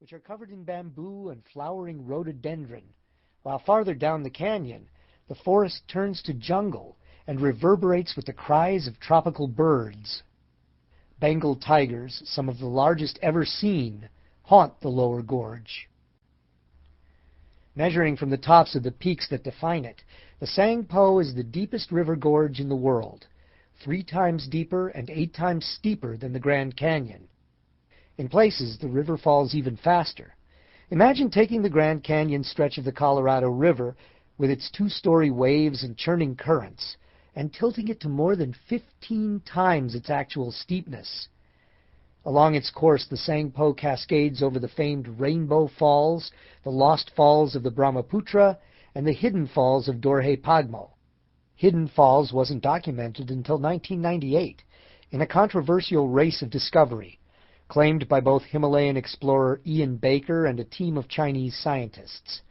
which are covered in bamboo and flowering rhododendron, while farther down the canyon, the forest turns to jungle and reverberates with the cries of tropical birds. Bengal tigers, some of the largest ever seen, haunt the lower gorge. Measuring from the tops of the peaks that define it, the Tsangpo is the deepest river gorge in the world, 3 times deeper and 8 times steeper than the Grand Canyon. In places, the river falls even faster. Imagine taking the Grand Canyon stretch of the Colorado River with its 2-story waves and churning currents, and tilting it to more than 15 times its actual steepness. Along its course, the Tsangpo cascades over the famed Rainbow Falls, the Lost Falls of the Brahmaputra, and the Hidden Falls of Dorje Pagmo. Hidden Falls wasn't documented until 1998, in a controversial race of discovery, claimed by both Himalayan explorer Ian Baker and a team of Chinese scientists.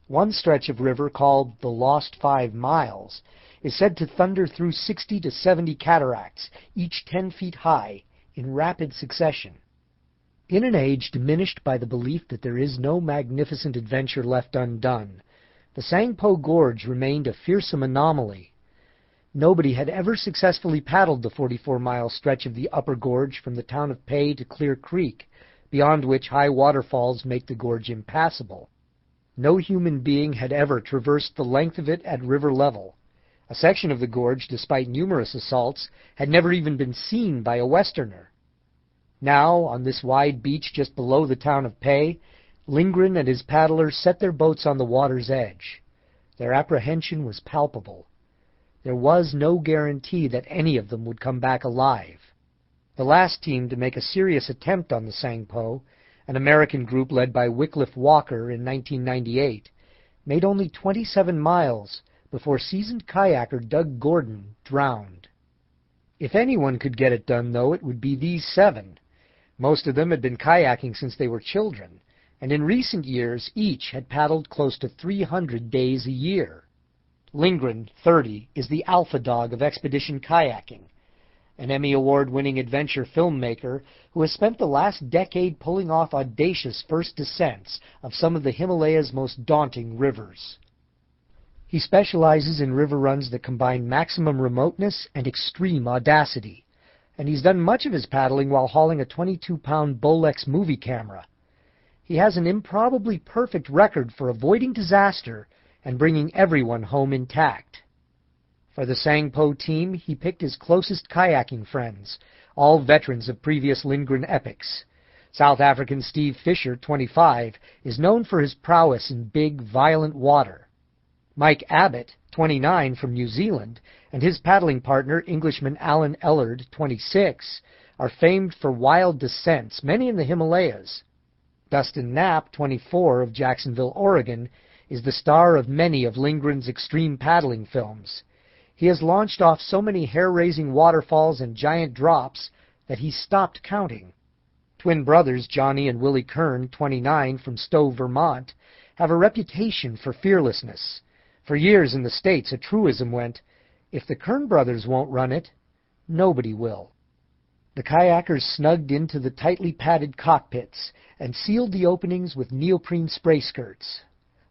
One stretch of river, called the Lost 5 Miles, is said to thunder through 60 to 70 cataracts, each 10 feet high, in rapid succession. In an age diminished by the belief that there is no magnificent adventure left undone, the Tsangpo Gorge remained a fearsome anomaly. Nobody had ever successfully paddled the 44-mile stretch of the upper gorge from the town of Pei to Clear Creek, beyond which high waterfalls make the gorge impassable. No human being had ever traversed the length of it at river level. A section of the gorge, despite numerous assaults, had never even been seen by a Westerner. Now, on this wide beach just below the town of Pei, Lindgren and his paddlers set their boats on the water's edge. Their apprehension was palpable. There was no guarantee that any of them would come back alive. The last team to make a serious attempt on the Tsangpo, an American group led by Wycliffe Walker in 1998, made only 27 miles before seasoned kayaker Doug Gordon drowned. If anyone could get it done, though, it would be these 7. Most of them had been kayaking since they were children, and in recent years each had paddled close to 300 days a year. Lindgren, 30, is the alpha dog of expedition kayaking, an Emmy Award-winning adventure filmmaker who has spent the last decade pulling off audacious first descents of some of the Himalayas' most daunting rivers. He specializes in river runs that combine maximum remoteness and extreme audacity, and he's done much of his paddling while hauling a 22-pound Bolex movie camera. He has an improbably perfect record for avoiding disaster and bringing everyone home intact. For the Tsangpo team, he picked his closest kayaking friends, all veterans of previous Lindgren epics. South African Steve Fisher, 25, is known for his prowess in big, violent water. Mike Abbott, 29, from New Zealand, and his paddling partner, Englishman Alan Ellard, 26, are famed for wild descents, many in the Himalayas. Dustin Knapp, 24, of Jacksonville, Oregon, is the star of many of Lindgren's extreme paddling films. He has launched off so many hair-raising waterfalls and giant drops that he stopped counting. Twin brothers Johnny and Willie Kern, 29, from Stowe, Vermont, have a reputation for fearlessness. For years in the States, a truism went, "If the Kern brothers won't run it, nobody will." The kayakers snugged into the tightly padded cockpits and sealed the openings with neoprene spray skirts.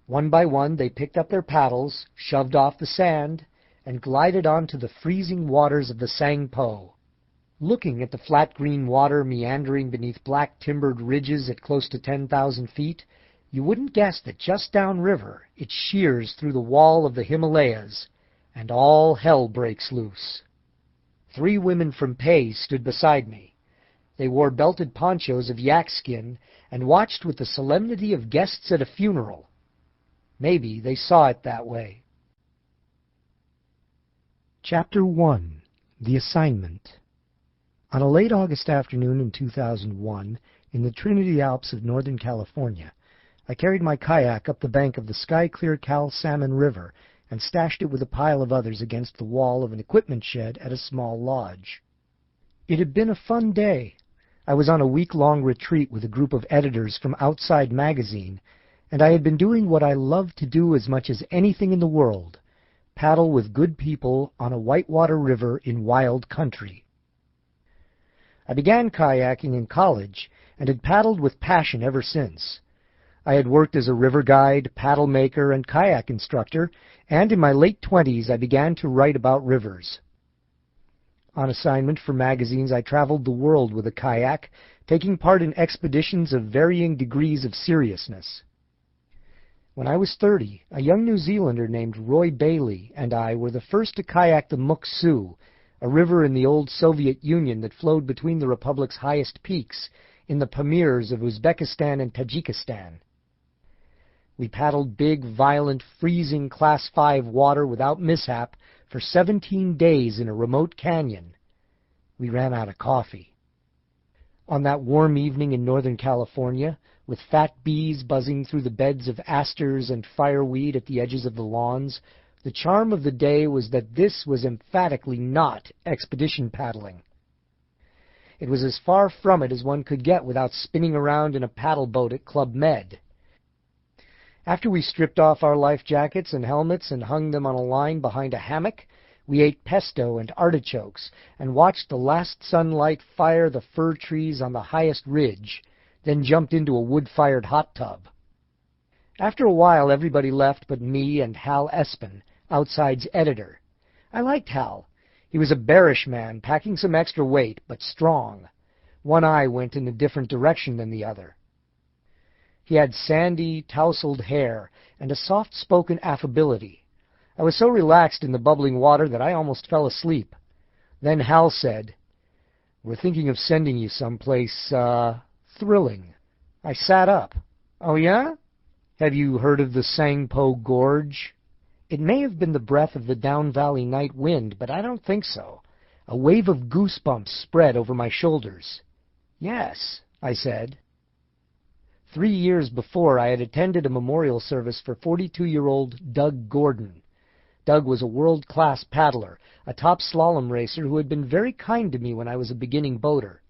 One by one, they picked up their paddles, shoved off the sand, and glided onto the freezing waters of the Tsangpo. Looking at the flat green water meandering beneath black timbered ridges at close to 10,000 feet, you wouldn't guess that just downriver it shears through the wall of the Himalayas, and all hell breaks loose. 3 women from Pei stood beside me. They wore belted ponchos of yak skin and watched with the solemnity of guests at a funeral. Maybe they saw it that way. Chapter 1. The Assignment. On a late August afternoon in 2001, in the Trinity Alps of Northern California, I carried my kayak up the bank of the sky-clear Cal Salmon River and stashed it with a pile of others against the wall of an equipment shed at a small lodge. It had been a fun day. I was on a week-long retreat with a group of editors from Outside Magazine, and I had been doing what I loved to do as much as anything in the world, paddle with good people on a whitewater river in wild country. I began kayaking in college and had paddled with passion ever since. I had worked as a river guide, paddle maker, and kayak instructor, and in my late 20s I began to write about rivers. On assignment for magazines, I traveled the world with a kayak, taking part in expeditions of varying degrees of seriousness. When I was 30, a young New Zealander named Roy Bailey and I were the first to kayak the Muk-Su, a river in the old Soviet Union that flowed between the republic's highest peaks in the Pamirs of Uzbekistan and Tajikistan. We paddled big, violent, freezing Class 5 water without mishap for 17 days in a remote canyon. We ran out of coffee. On that warm evening in Northern California, with fat bees buzzing through the beds of asters and fireweed at the edges of the lawns, the charm of the day was that this was emphatically not expedition paddling. It was as far from it as one could get without spinning around in a paddle boat at Club Med. After we stripped off our life jackets and helmets and hung them on a line behind a hammock, we ate pesto and artichokes and watched the last sunlight fire the fir trees on the highest ridge, then jumped into a wood-fired hot tub. After a while, everybody left but me and Hal Espen, Outside's editor. I liked Hal. He was a bearish man, packing some extra weight, but strong. One eye went in a different direction than the other. He had sandy, tousled hair and a soft-spoken affability. I was so relaxed in the bubbling water that I almost fell asleep. Then Hal said, "We're thinking of sending you someplace, thrilling." I sat up. "Oh, yeah? Have you heard of the Tsangpo Gorge?" It may have been the breath of the down valley night wind, but I don't think so. A wave of goosebumps spread over my shoulders. "Yes," I said. 3 years before, I had attended a memorial service for 42-year-old Doug Gordon. Doug was a world-class paddler, a top slalom racer who had been very kind to me when I was a beginning boater.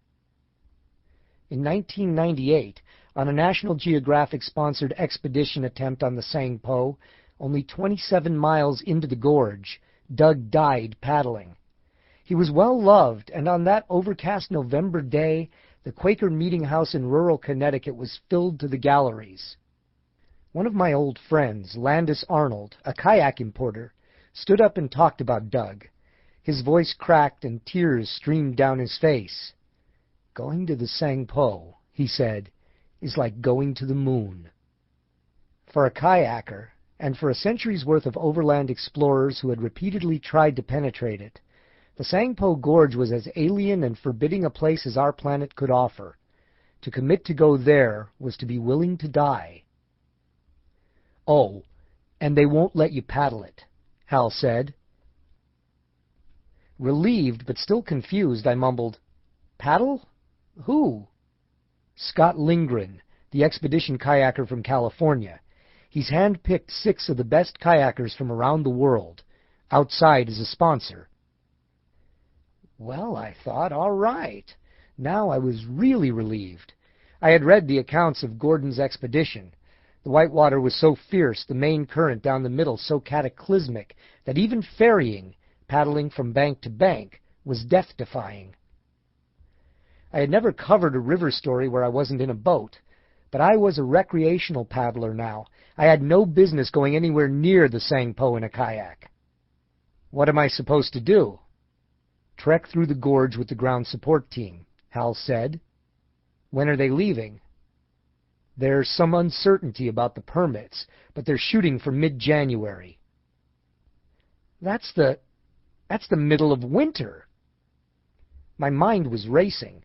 In 1998, on a National Geographic-sponsored expedition attempt on the Tsangpo, only 27 miles into the gorge, Doug died paddling. He was well-loved, and on that overcast November day, the Quaker meeting house in rural Connecticut was filled to the galleries. One of my old friends, Landis Arnold, a kayak importer, stood up and talked about Doug. His voice cracked and tears streamed down his face. "Going to the Tsangpo," he said, "is like going to the moon." For a kayaker, and for a century's worth of overland explorers who had repeatedly tried to penetrate it, the Tsangpo Gorge was as alien and forbidding a place as our planet could offer. To commit to go there was to be willing to die. "Oh, and they won't let you paddle it," Hal said. Relieved but still confused, I mumbled, "Paddle? Who?" "Scott Lindgren, the expedition kayaker from California. He's hand-picked 6 of the best kayakers from around the world. Outside is a sponsor." Well, I thought, all right. Now I was really relieved. I had read the accounts of Gordon's expedition. The whitewater was so fierce, the main current down the middle so cataclysmic, that even ferrying, paddling from bank to bank, was death-defying. I had never covered a river story where I wasn't in a boat, but I was a recreational paddler now. I had no business going anywhere near the Tsangpo in a kayak. "What am I supposed to do?" "Trek through the gorge with the ground support team," Hal said. "When are they leaving?" "There's some uncertainty about the permits, but they're shooting for mid-January." That's the middle of winter." My mind was racing.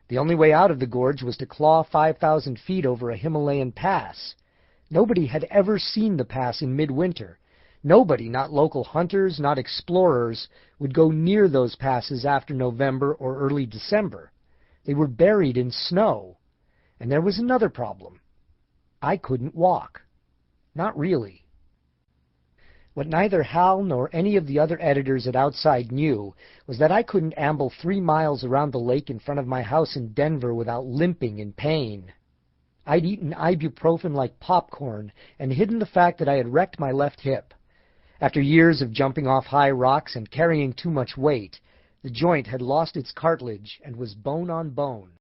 The only way out of the gorge was to claw 5,000 feet over a Himalayan pass. Nobody had ever seen the pass in midwinter. Nobody, not local hunters, not explorers, would go near those passes after November or early December. They were buried in snow. And there was another problem. I couldn't walk. Not really. What neither Hal nor any of the other editors at Outside knew was that I couldn't amble 3 miles around the lake in front of my house in Denver without limping in pain. I'd eaten ibuprofen like popcorn and hidden the fact that I had wrecked my left hip. After years of jumping off high rocks and carrying too much weight, the joint had lost its cartilage and was bone on bone.